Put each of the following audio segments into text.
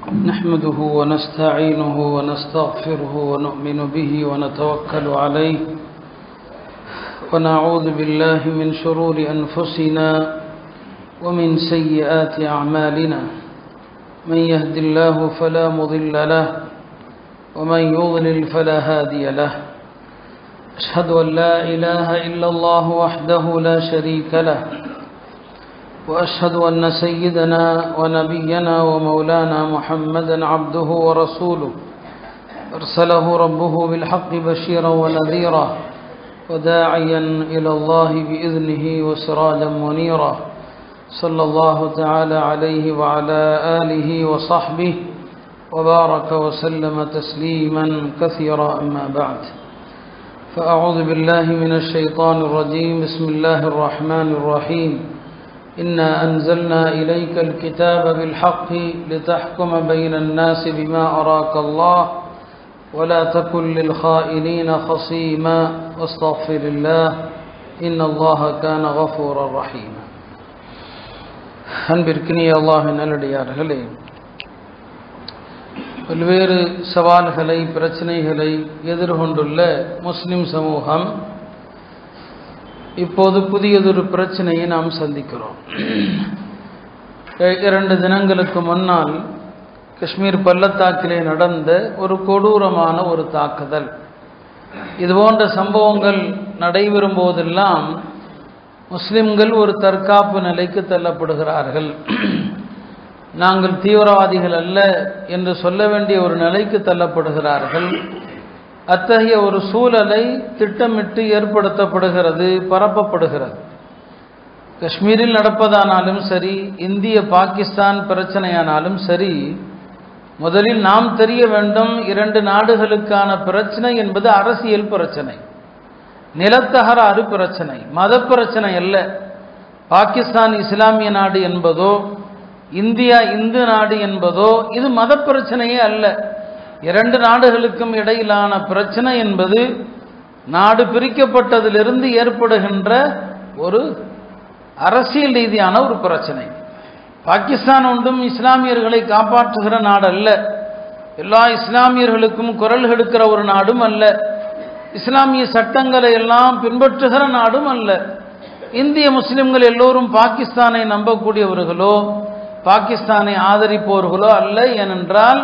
نحمده ونستعينه ونستغفره ونؤمن به ونتوكل عليه ونعوذ بالله من شرور أنفسنا ومن سيئات أعمالنا من يهد الله فلا مضل له ومن يضلل فلا هادي له أشهد أن لا إله إلا الله وحده لا شريك له وأشهد أن سيدنا ونبينا ومولانا محمدا عبده ورسوله أرسله ربه بالحق بشيرا ونذيرا وداعيا إلى الله بإذنه وسراجا منيرا صلى الله تعالى عليه وعلى آله وصحبه وبارك وسلم تسليما كثيرا أما بعد فأعوذ بالله من الشيطان الرجيم بسم الله الرحمن الرحيم إنا أنزلنا إليك الكتاب بالحق لتحكم بين الناس بما أراك الله ولا تكن للخائنين خصيما واستغفر الله إن الله كان غفورا رحيما அன்பிற்கினிய அல்லாஹ்வின் நல்லடியார்களே, பல்வேறு சவால்களை பிரச்சனைகளை எதிர்கொண்டுள்ள முஸ்லிம் சமூகம் இப்போது புதியதொரு பிரச்சனையை நாம் சந்திக்கிறோம். 2 தினங்களுக்கு முன்னால் காஷ்மீர் பள்ளத்தாக்கிலே நடந்த ஒரு கொடூரமான ஒரு தாக்குதல். இதுபோன்ற சம்பவங்கள் நடைபெறும் போதெல்லாம் முஸ்லிம்கள் ஒரு தற்காப்பு நிலைக்கு தள்ளப்படுகிறார்கள். நாங்கள் தீவிரவாதிகள் அல்ல என்று சொல்ல வேண்டிய ஒரு நிலைக்கு தள்ளப்படுகிறார்கள். அத்தகைய ஒரு சூழலை திட்டமிட்டு ஏற்படுத்தப்படுகிறது, பரப்பப்படுகிறது. காஷ்மீரில் நடப்பதானாலும் சரி, இந்திய பாகிஸ்தான் பிரச்சனையானாலும் சரி, முதலில் நாம் தெரிய வேண்டும், 2 நாடுகளுக்கான பிரச்சனை என்பது அரசியல் பிரச்சனை, நிலத்தகராறு பிரச்சனை, மத பிரச்சனை அல்ல. பாகிஸ்தான் இஸ்லாமிய நாடு என்பதோ இந்தியா இந்து நாடு என்பதோ இது மத பிரச்சனையே அல்ல. 2 நாடுகளுக்கும் இடையிலான பிரச்சனை என்பது நாடு பிரிக்கப்பட்டதிலிருந்து ஏற்படுகின்ற ஒரு அரசியல் ரீதியான ஒரு பிரச்சனை. பாகிஸ்தான் ஒன்றும் இஸ்லாமியர்களை காப்பாற்றுகிற நாடு அல்ல, எல்லா இஸ்லாமியர்களுக்கும் குரல் எடுக்கிற ஒரு நாடும் அல்ல, இஸ்லாமிய சட்டங்களை எல்லாம் பின்பற்றுகிற நாடும் அல்ல. இந்திய முஸ்லிம்கள் எல்லோரும் பாகிஸ்தானை நம்பக்கூடியவர்களோ பாகிஸ்தானை ஆதரிப்பவர்களோ அல்ல. ஏனென்றால்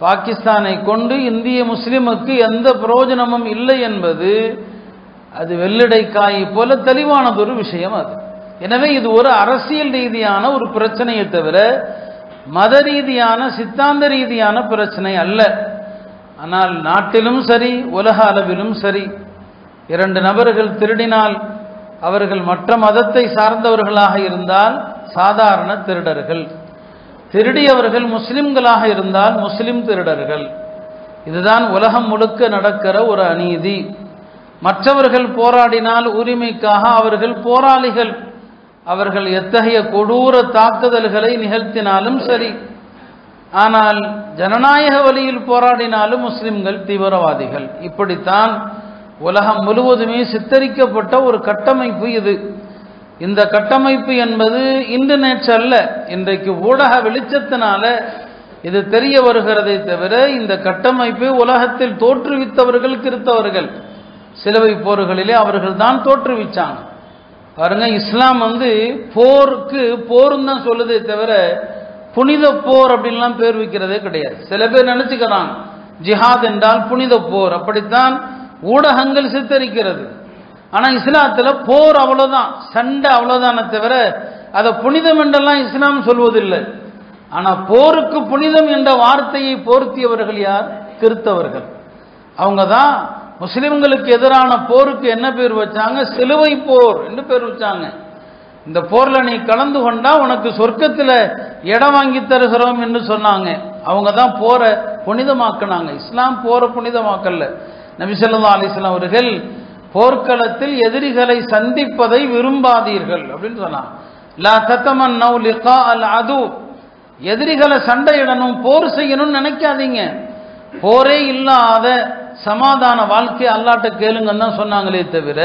பாகிஸ்தானை கொண்டு இந்திய முஸ்லிமுக்கு எந்த பிரயோஜனமும் இல்லை என்பது அது வெள்ளிடைக்காய் போல தெளிவானதொரு விஷயம் அது. எனவே இது ஒரு அரசியல் ரீதியான ஒரு பிரச்சனையை தவிர மத ரீதியான சித்தாந்த ரீதியான பிரச்சனை அல்ல. ஆனால் நாட்டிலும் சரி உலக அளவிலும் சரி, 2 நபர்கள் திருடினால் அவர்கள் மற்ற மதத்தை சார்ந்தவர்களாக இருந்தால் சாதாரண திருடர்கள், திருடியவர்கள் முஸ்லிம்களாக இருந்தால் முஸ்லிம் திருடர்கள். இதுதான் உலகம் முழுக்க நடக்கிற ஒரு அநீதி. மற்றவர்கள் போராடினால் உரிமைக்காக அவர்கள் போராளிகள், அவர்கள் எத்தகைய கொடூர தாக்குதல்களை நிகழ்த்தினாலும் சரி. ஆனால் ஜனநாயக வழியில் போராடினாலும் முஸ்லிம்கள் தீவிரவாதிகள். இப்படித்தான் உலகம் முழுவதுமே சித்தரிக்கப்பட்ட ஒரு கட்டமைப்பு இது. இந்த கட்டமைப்பு என்பது இன்று நேற்று அல்ல, இன்றைக்கு ஊடக வெளிச்சத்தினால இது தெரிய வருகிறதை தவிர இந்த கட்டமைப்பை உலகத்தில் தோற்றுவித்தவர்கள் கிறித்தவர்கள். சிலுவை போர்களிலே அவர்கள் தான் தோற்றுவிச்சாங்க. பாருங்க, இஸ்லாம் போருக்கு போரும் தான் சொல்லுதே தவிர புனித போர் அப்படின்லாம் பேர் வைக்கிறதே கிடையாது. சில பேர் நினைச்சுக்கிறாங்க ஜிஹாத் என்றால் புனித போர், அப்படித்தான் ஊடகங்கள் சித்தரிக்கிறது. ஆனா இஸ்லாத்துல போர் அவ்வளவுதான், சண்டை அவ்வளவுதானே தவிர அதை புனிதம் என்றெல்லாம் இஸ்லாம் சொல்வதில்லை. ஆனா போருக்கு புனிதம் என்ற வார்த்தையை போர்த்தியவர்கள் யார்? கிறித்தவர்கள். அவங்க தான் முஸ்லிம்களுக்கு எதிரான போருக்கு என்ன பேர் வச்சாங்க? சிலுவை போர் என்று பேர் வச்சாங்க. இந்த போர்ல நீ கலந்து கொண்டா உனக்கு சொர்க்கத்துல இடம் வாங்கி தருகிறோம் என்று சொன்னாங்க. அவங்க தான் போரை புனிதமாக்குனாங்க. இஸ்லாம் போரை புனிதமாக்கல்ல. நபி ஸல்லல்லாஹு அலைஹி வஸல்லம் அவர்கள் போர்க்களத்தில் எதிரிகளை சந்திப்பதை விரும்பாதீர்கள் அப்படின்னு சொன்னாங்க. லா ததமன்னௌ லிகா அல் அது, எதிரிகளை சண்டையிடணும் போர் செய்யணும்னு நினைக்காதீங்க. போரே இல்லாத சமாதான வாழ்க்கை அல்லாஹ்ட்ட கேளுங்கன்னு தான் சொன்னாங்களே தவிர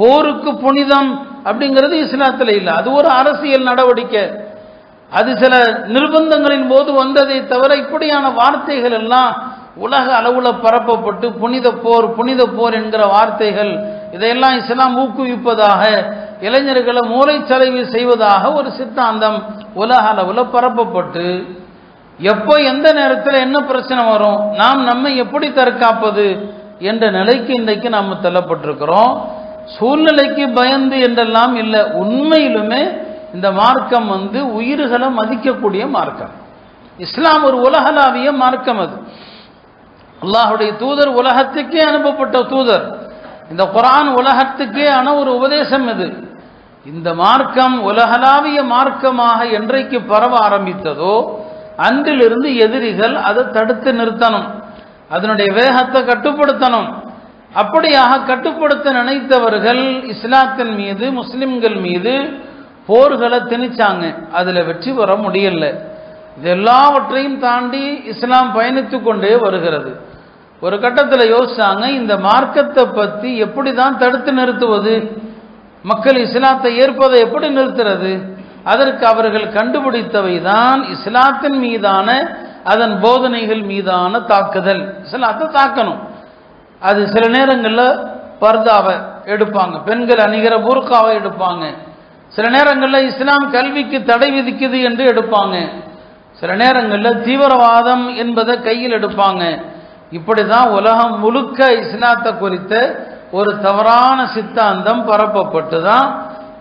போருக்கு புனிதம் அப்படிங்கிறது இஸ்லாத்தில் இல்லை. அது ஒரு அரசியல் நடவடிக்கை. அது சில நிர்பந்தங்களின் போது வந்ததை தவிர இப்படியான வார்த்தைகள் எல்லாம் உலக அளவுல பரப்பப்பட்டு புனித போர் என்கிற வார்த்தைகள் இதையெல்லாம் இஸ்லாம் ஊக்குவிப்பதாக, இளைஞர்களை மூளைச்சலவை செய்வதாக ஒரு சித்தாந்தம் உலக அளவுல பரப்பப்பட்டு எப்போ எந்த நேரத்தில் என்ன பிரச்சனை வரும், நாம் நம்மை எப்படி தற்காப்பது என்ற நிலைக்கு இன்றைக்கு நாம் தள்ளப்பட்டிருக்கிறோம். சூழ்நிலைக்கு பயந்து என்றெல்லாம் இல்லை, உண்மையிலுமே இந்த மார்க்கம் உயிர்களை மதிக்கக்கூடிய மார்க்கம். இஸ்லாம் ஒரு உலகளாவிய மார்க்கம். அது அல்லாஹுடைய தூதர், உலகத்துக்கே அனுப்பப்பட்ட தூதர். இந்த குர்ஆன் உலகத்துக்கே ஆன ஒரு உபதேசம். இது இந்த மார்க்கம் உலகளாவிய மார்க்கமாக என்றைக்கு பரவ ஆரம்பித்ததோ அன்றிலிருந்து எதிரிகள் அதை தடுத்து நிறுத்தணும், அதனுடைய வேகத்தை கட்டுப்படுத்தணும். அப்படியாக கட்டுப்படுத்த நினைத்தவர்கள் இஸ்லாத்தின் மீது, முஸ்லிம்கள் மீது போர்களை திணிச்சாங்க. அதுல வெற்றி பெற முடியல. இது எல்லாவற்றையும் தாண்டி இஸ்லாம் பயணித்து கொண்டே வருகிறது. ஒரு கட்டத்தில் யோசிச்சாங்க, இந்த மார்க்கத்தை பற்றி எப்படி தான் தடுத்து நிறுத்துவது, மக்கள் இஸ்லாத்தை ஏற்பதை எப்படி நிறுத்துறது. அதற்கு அவர்கள் கண்டுபிடித்தவை தான் இஸ்லாத்தின் மீதான, அதன் போதனைகள் மீதான தாக்குதல். இஸ்லாத்தை தாக்கணும். அது சில நேரங்களில் பர்தாவை எடுப்பாங்க, பெண்கள் அணிகிற புர்காவை எடுப்பாங்க. சில நேரங்களில் இஸ்லாம் கல்விக்கு தடை விதிக்குது என்று எடுப்பாங்க. சில நேரங்களில் தீவிரவாதம் என்பதை கையில் எடுப்பாங்க. இப்படி தான் உலகம் முழுக்க இஸ்லாத்தை குறித்த ஒரு தவறான சித்தாந்தம் பரப்பப்பட்டு தான்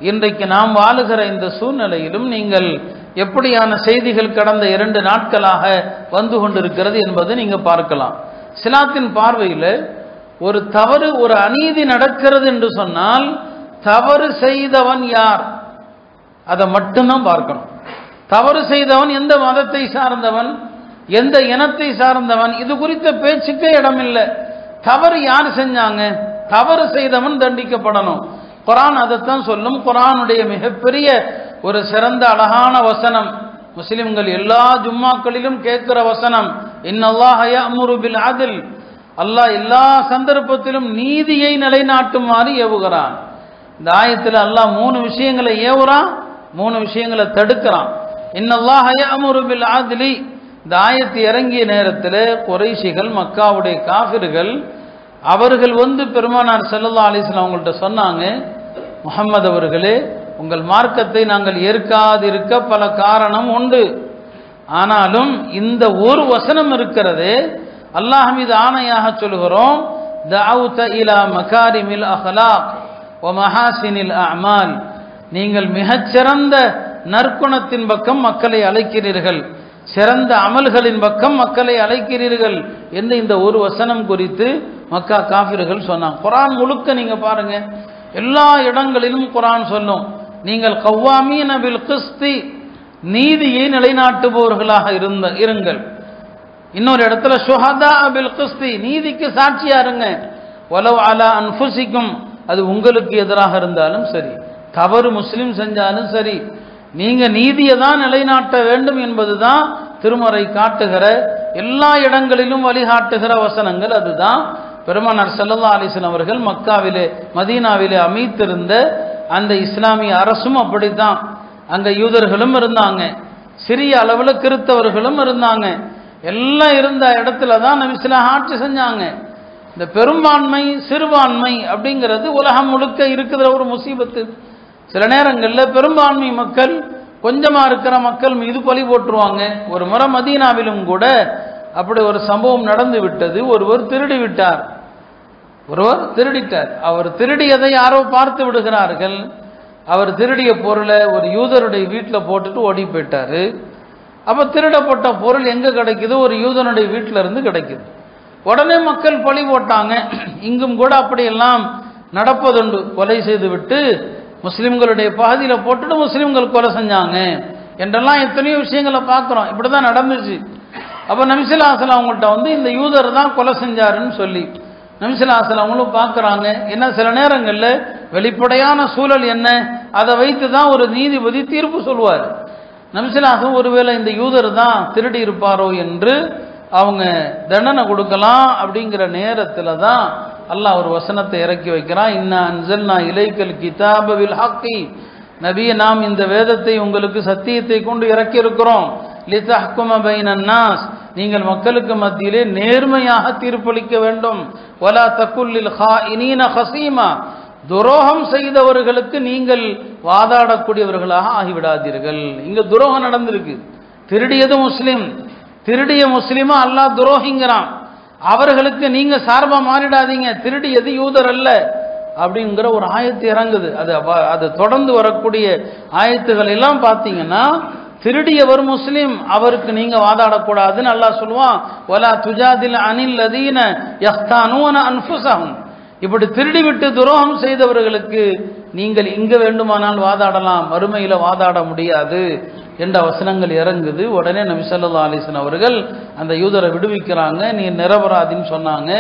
இன்றைக்கு நாம் வாழுகிற இந்த சூழ்நிலையிலும் நீங்கள் எப்படியான செய்திகள் கடந்த 2 நாட்களாக வந்து கொண்டிருக்கிறது என்பதை நீங்கள் பார்க்கலாம். இஸ்லாத்தின் பார்வையில் ஒரு தவறு, ஒரு அநீதி நடக்கிறது என்று சொன்னால் தவறு செய்தவன் யார், அதை மட்டும்தான் பார்க்கணும். தவறு செய்தவன் எந்த மதத்தை சார்ந்தவன், எந்த இனத்தை சார்ந்தவன், இது குறித்த பேச்சுக்கே இடமில்லை. தவறு யார் செஞ்சாங்க, தவறு செய்தவன் தண்டிக்கப்படணும். குர்ஆன் அதைத்தான் சொல்லும். குர்ஆனுடைய மிகப்பெரிய ஒரு சிறந்த அழகான வசனம், முஸ்லிம்கள் எல்லா ஜும்மாக்களிலும் கேட்கிற வசனம், இன்னல்லாஹ யஅமுரு பில் அத்ல். அல்லாஹ் எல்லா சந்தர்ப்பத்திலும் நீதியை நிலைநாட்டுமாறு ஏவுகிறான். இந்த ஆயத்தில் அல்லாஹ் 3 விஷயங்களை ஏவுறான், 3 விஷயங்களை தடுக்கிறான். இன்னல்லாஹ யஅமுரு பில் அத்லி. இந்த ஆயத்து இறங்கிய நேரத்தில் குறைஷிகள், மக்காவுடைய காஃபிர்கள், அவர்கள் பெருமானார் ஸல்லல்லாஹு அலைஹி வஸல்லம் அவங்கள்ட்ட சொன்னாங்க, முஹம்மது அவர்களே, உங்கள் மார்க்கத்தை நாங்கள் ஏற்காதிருக்க பல காரணம் உண்டு. ஆனாலும் இந்த ஒரு வசனம் இருக்கிறது, அல்லாஹ் மீது ஆணையாக சொல்கிறோம், தஅவுத இலா மகாரிமில் அஹ்லாக் வ மஹாசினில் அஅமால். நீங்கள் மிகச்சிறந்த நற்குணத்தின் பக்கம் மக்களை அழைக்கிறீர்கள், சிறந்த அமல்களின் பக்கம் மக்களை அழைக்கிறீர்கள் என்று இந்த ஒரு வசனம் குறித்து மக்கா காஃபிர்கள் சொன்னாங்க. குர்ஆன் முழுக்க நீங்க பாருங்க, எல்லா இடங்களிலும் குர்ஆன் சொல்லும், நீங்கள் கவ்வாமீன பில் கிஸ்தி, நீதியை நிலைநாட்டுபவர்களாக இருங்கள். இன்னொரு இடத்துல ஷுஹதா பில் கிஸ்தி, நீதிக்கு சாட்சியா இருங்க. வலவ் அலா அன்ஃபுசிக்கும், அது உங்களுக்கு எதிராக இருந்தாலும் சரி, தவறு முஸ்லிம் செஞ்சாலும் சரி, நீங்க நீதியை தான் நிலைநாட்ட வேண்டும் என்பதுதான் திருமறை காட்டுகிற, எல்லா இடங்களிலும் வழிகாட்டுகிற வசனங்கள். அதுதான் பெருமானார் ஸல்லல்லாஹு அலைஹி வஸல்லம் அவர்கள் மக்காவிலே, மதீனாவிலே அமைத்திருந்த அந்த இஸ்லாமிய அரசும் அப்படித்தான். அங்க யூதர்களும் இருந்தாங்க, சிறிய அளவில் கிறிஸ்தவர்களும் இருந்தாங்க. எல்லாம் இருந்த இடத்துல தான் நபி ஸல்லல்லாஹு ஆட்சி செஞ்சாங்க. இந்த பெரும்பான்மை சிறுபான்மை அப்படிங்கிறது உலகம் முழுக்க இருக்கிற ஒரு முசீபத்து. சில நேரங்களில் பெரும்பான்மை மக்கள் கொஞ்சமாக இருக்கிற மக்கள் மீது பழி போட்டுருவாங்க. ஒரு முறை மதீனாவிலும் கூட அப்படி ஒரு சம்பவம் நடந்து விட்டது. ஒருவர் திருடிவிட்டார், அவர் திருடியதை யாரோ பார்த்து விடுகிறார்கள். அவர் திருடிய பொருளை ஒரு யூதருடைய வீட்டில் போட்டுட்டு ஓடி போயிட்டாரு. அப்போ திருடப்பட்ட பொருள் எங்கே கிடைக்குது, ஒரு யூதனுடைய வீட்டில் இருந்து கிடைக்குது. உடனே மக்கள் பழி போட்டாங்க. இங்கும் கூட அப்படியெல்லாம் நடப்பதுண்டு. கொலை செய்து விட்டு முஸ்லிம்களுடைய பகுதியில் போட்டுட்டு முஸ்லிம்கள் கொலை செஞ்சாங்க என்றெல்லாம் எத்தனையோ விஷயங்களை பார்க்குறோம். இப்படி தான் நடந்துச்சு. அப்போ நபி ஸல்லல்லாஹு அலைஹி வஸல்லம் அவங்கள்ட்ட இந்த யூதர் தான் கொலை செஞ்சாருன்னு சொல்லி நபி ஸல்லல்லாஹு அலைஹி வஸல்லம் அவங்களும் பார்க்குறாங்க. ஏன்னா சில நேரங்களில் வெளிப்படையான சூழல் என்ன, அதை வைத்து தான் ஒரு நீதிபதி தீர்ப்பு சொல்லுவார். நபி ஸல்லல்லாஹு அலைஹி வஸல்லம் ஒருவேளை இந்த யூதர் தான் திருடி இருப்பாரோ என்று அவங்க தண்டனை கொடுக்கலாம். அப்படிங்கிற நேரத்தில் தான் அல்லாஹ் ஒரு வசனத்தை இறக்கி வைக்கிறான். இன்னா அன்ஸல்னா இலைக்கல் கிதாப பில் ஹக்கி நபியே, நாம் இந்த வேதத்தை உங்களுக்கு சத்தியத்தை கொண்டு இறக்கி இருக்கிறோம். லிதஹ்கும பைனன் நாஸ், நீங்கள் மக்களுக்கு மத்தியிலே நேர்மையாக தீர்ப்பளிக்க வேண்டும். வலா தகுல்லில் ஹாயினீன ஹஸீமா, துரோகம் செய்தவர்களுக்கு நீங்கள் வாதாடக்கூடியவர்களாக ஆகிவிடாதீர்கள். இங்க துரோகம் நடந்திருக்கு. திருடியது முஸ்லிம், திருடிய முஸ்லிமா அல்லாஹ் துரோகிங்கிறான். அவர்களுக்கு நீங்க சார்பா மாறிடாதீங்க, திருடியது யூதர் அல்ல அப்படிங்கிற ஒரு ஆயத்து இறங்குது. அது தொடர்ந்து வரக்கூடிய ஆயத்துகள் எல்லாம் பார்த்தீங்கன்னா, திருடியவர் முஸ்லிம், அவருக்கு நீங்க வாதாடக்கூடாதுன்னு அல்லாஹ் சொல்லுவான். வலா துஜாதில் அனில் லதீன யஹ்தானூன அன்ஃபுஸஹும், இப்படி திருடிவிட்டு துரோகம் செய்தவர்களுக்கு நீங்கள் இங்க வேண்டுமானால் வாதாடலாம், மறுமையில வாதாட முடியாது என்ற வசனங்கள் இறங்குது. உடனே நபி ஸல்லல்லாஹு அலைஹி வஸல்லம் அவர்கள் அந்த யூதரை விடுவிக்கிறாங்க. நீ நிரபராதின்னு சொன்னாங்க.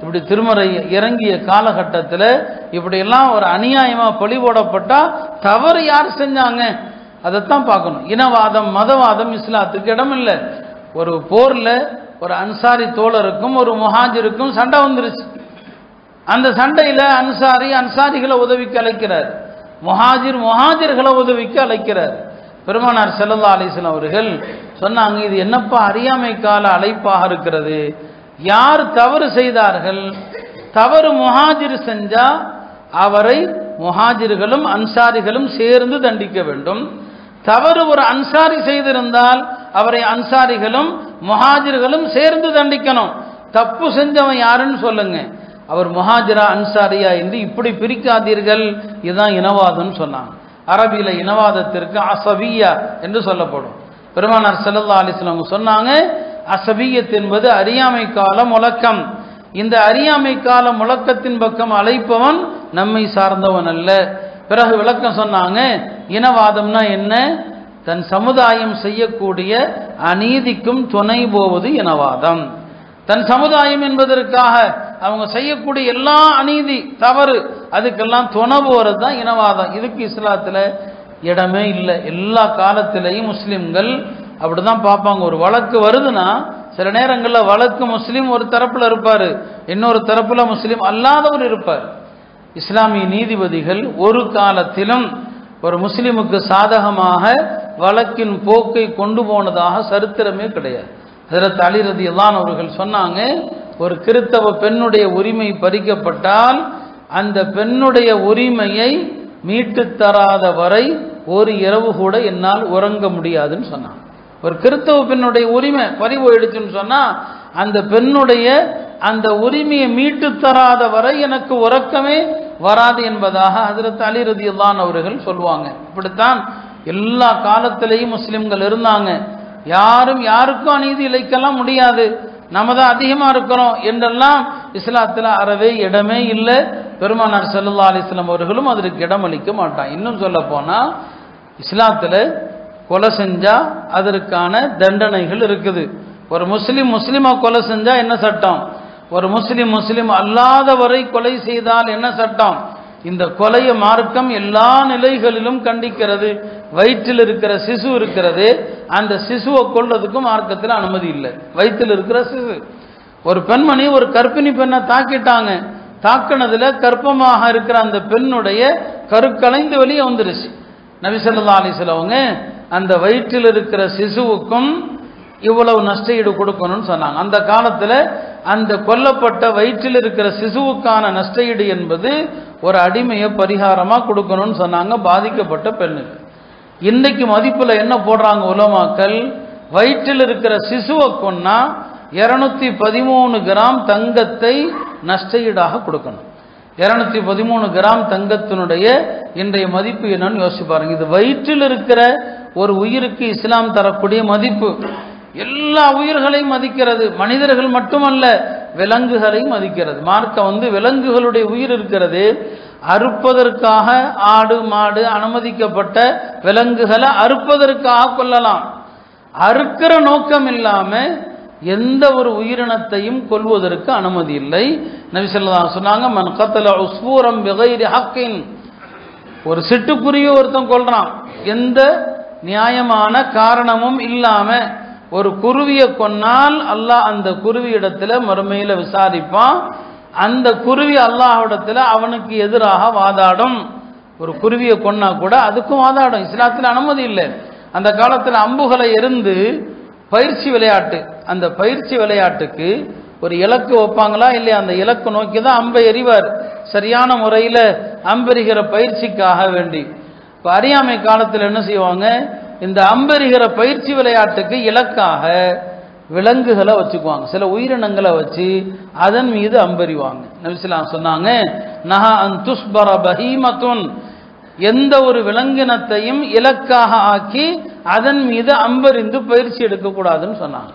இப்படி திருமறை இறங்கிய காலகட்டத்தில் இப்படியெல்லாம் ஒரு அநியாயமா பழி போடப்பட்டா தவறு யார் செஞ்சாங்க அதைத்தான் பார்க்கணும். இனவாதம், மதவாதம் இஸ்லாத்துக்கு இடம் இல்லை. ஒரு போர்ல ஒரு அன்சாரி தோழருக்கும் ஒரு முஹாஜிருக்கும் சண்டை வந்துருச்சு. அந்த சண்டையில அன்சாரிகளை உதவிக்கு அழைக்கிறார், முஹாஜிர்களை உதவிக்கு அழைக்கிறார். பெருமானார் ஸல்லல்லாஹு அலைஹி வஸல்லம் அவர்கள் சொன்னாங்க, இது என்னப்பா அறியாமை கால அழைப்பாக இருக்கிறது. யார் தவறு செய்தார்கள், தவறு முஹாஜிர் செஞ்சா அவரை முஹாஜிர்களும் அன்சாரிகளும் சேர்ந்து தண்டிக்க வேண்டும். தவறு ஒரு அன்சாரி செய்திருந்தால் அவரை அன்சாரிகளும் முஹாஜிர்களும் சேர்ந்து தண்டிக்கணும். தப்பு செஞ்சவன் யாருன்னு சொல்லுங்க, அவர் முஹாஜிரா அன்சாரியா என்று இப்படி பிரிக்காதீர்கள். இதுதான் இனவாதம் சொன்னாங்க. அரபியில இனவாதத்திற்கு அசபியா என்று சொல்லப்படும். பெருமானார் ஸல்லல்லாஹு அலைஹி வஸல்லம் சொன்னாங்க, அசபியத் என்பது அறியாமை கால முழக்கம். இந்த அறியாமை கால முழக்கத்தின் பக்கம் அழைப்பவன் நம்மை சார்ந்தவன் அல்ல. பிறகு விளக்கம் சொன்னாங்க, இனவாதம்னா என்ன, தன் சமுதாயம் செய்யக்கூடிய அநீதிக்கும் துணை போவது இனவாதம். தன் சமுதாயம் என்பதற்காக அவங்க செய்யக்கூடிய எல்லா அநீதி தவறு அதுக்கெல்லாம் துணை போறது தான் இனவாதம். இதுக்கு இஸ்லாத்துல இடமே இல்லை. எல்லா காலத்திலையும் முஸ்லிம்கள் அப்படிதான் பார்ப்பாங்க. ஒரு வழக்கு வருதுன்னா சில நேரங்களில் வழக்கு முஸ்லீம் ஒரு தரப்புல இருப்பாரு, இன்னொரு தரப்புல முஸ்லீம் அல்லாதவர் இருப்பார். இஸ்லாமிய நீதிபதிகள் ஒரு காலத்திலும் ஒரு முஸ்லிமுக்கு சாதகமாக வழக்கின் போக்கை கொண்டு போனதாக சரித்திரமே கிடையாது. ஹஜ்ரத் அலி ரலியல்லாஹு அன்ஹு அவர்கள் சொன்னாங்க, ஒரு கிறித்தவ பெண்ணுடைய உரிமை பறிக்கப்பட்டால் அந்த பெண்ணுடைய உரிமையை மீட்டு தராத வரை ஒரு இரவு கூட என்னால் உறங்க முடியாதுன்னு சொன்னாங்க. ஒரு கிறித்தவ பெண்ணுடைய உரிமை பறி போயிடுச்சுன்னு சொன்னா அந்த பெண்ணுடைய அந்த உரிமையை மீட்டு தராத வரை எனக்கு உறக்கமே வராது என்பதாக ஹஜ்ரத் அலி ரலியல்லாஹு அன்ஹு அவர்கள் சொல்லுவாங்க. இப்படித்தான் எல்லா காலத்திலையும் முஸ்லிம்கள் இருந்தாங்க. யாரும் யாருக்கும் அநீதி இழைக்கலாம் முடியாது, நம்ம தான் அதிகமா இருக்கிறோம் என்றெல்லாம் இஸ்லாத்துல அறவே இடமே இல்லை. பெருமானார் ஸல்லல்லாஹு அலைஹி வஸல்லம் அவர்களும் அதற்கு இடம் அளிக்க மாட்டாங்க. இன்னும் சொல்ல போனா இஸ்லாத்துல கொலை செஞ்சா அதற்கான தண்டனைகள் இருக்குது. ஒரு முஸ்லிமா கொலை செஞ்சா என்ன சட்டம், ஒரு முஸ்லிம் அல்லாதவரை கொலை செய்தால் என்ன சட்டம். இந்த கொலைய மார்க்கம் எல்லா நிலைகளிலும் கண்டிக்கிறது. வயிற்றில் இருக்கிற சிசு இருக்கிறது, அந்த சிசுவை கொல்றதுக்கும் மார்க்கத்தில் அனுமதி இல்லை. வயிற்றில் இருக்கிற சிசு, ஒரு பெண்மணி ஒரு கர்ப்பிணி பெண்ணை தாக்கிட்டாங்க, தாக்கினதுல கர்ப்பமாக இருக்கிற அந்த பெண்ணுடைய கருக்கலைந்து வெளியே வந்துருச்சு. நபி ஸல்லல்லாஹு அலைஹி வஸல்லம் அந்த வயிற்றில் இருக்கிற சிசுவுக்கும் இவ்வளவு நஷ்டஈடு கொடுக்கணும்னு சொன்னாங்க. அந்த காலத்துல அந்த கொல்லப்பட்ட வயிற்றில் இருக்கிற சிசுவுக்கான நஷ்டஈடு என்பது ஒரு அடிமையை பரிகாரமா கொடுக்கணும்னு சொன்னாங்க பாதிக்கப்பட்ட பெண்ணுக்கு. இன்னைக்கு மதிப்புல என்ன போடுறாங்க உலமாக்கள், வயிற்றில் இருக்கிற சிசுவை கொன்னா 213 கிராம் தங்கத்தை நஷ்டஈடாக கொடுக்கணும். 213 கிராம் தங்கத்தினுடைய இன்றைய மதிப்பு என்னன்னு யோசிச்சு பாருங்க. இது வயிற்றில் இருக்கிற ஒரு உயிருக்கு இஸ்லாம் தரக்கூடிய மதிப்பு. எல்லா உயிர்களையும் மதிக்கிறது, மனிதர்கள் மட்டுமல்ல விலங்குகளையும் மதிக்கிறது. மார்க்கம் விலங்குகளுடைய உயிர் இருக்கிறது, அறுப்பதற்காக ஆடு மாடு அனுமதிக்கப்பட்ட விலங்குகளை அறுப்பதற்காக கொல்லலாம். அறுக்கிற நோக்கம் இல்லாம எந்த ஒரு உயிரினத்தையும் கொல்வதற்கு அனுமதி இல்லை. நபி ஸல்லல்லாஹு அலைஹி வஸல்லம் சொன்னாங்க, மன் கத்தல உஸ்பூரம் பிகைரி ஹக்கின், ஒரு சிட்டுக்குருவிய ஒருத்தன் கொல்றான், எந்த நியாயமான காரணமும் இல்லாம ஒரு குருவியை கொன்னால் அல்லாஹ் அந்த குருவி இடத்துல மறுமையில விசாரிப்பான். அந்த குருவி அல்லாஹ்விடத்துல அவனுக்கு எதிராக வாதாடும். ஒரு குருவியை கொன்னா கூட அதுக்கும் வாதாடும். இஸ்லாத்தில் அனுமதி இல்லை. அந்த காலத்தில் அம்புகளை எறிந்து பயிற்சி விளையாட்டு, அந்த பயிற்சி விளையாட்டுக்கு ஒரு இலக்கு வைப்பாங்களா இல்லையா, அந்த இலக்கு நோக்கி தான் அம்பை எறிவார். சரியான முறையில் அம்பெறிகிற பயிற்சிக்காக வேண்டி. இப்போ அறியாமை காலத்தில் என்ன செய்வாங்க, இந்த அம்பெறிகிற பயிற்சி விளையாட்டுக்கு இலக்காக விலங்குகளை வச்சுக்குவாங்க, சில உயிரினங்களை வச்சு அதன் மீது அம்பெறிவாங்க. நபி ஸல்லல்லாஹு அலைஹி வஸல்லம் சொன்னாங்க, நஹா அன் துஸ்பர பஹீமத்துன், எந்த ஒரு விலங்கினத்தையும் இலக்காக ஆக்கி அதன் மீது அம்பெறிந்து பயிற்சி எடுக்கக்கூடாதுன்னு சொன்னாங்க.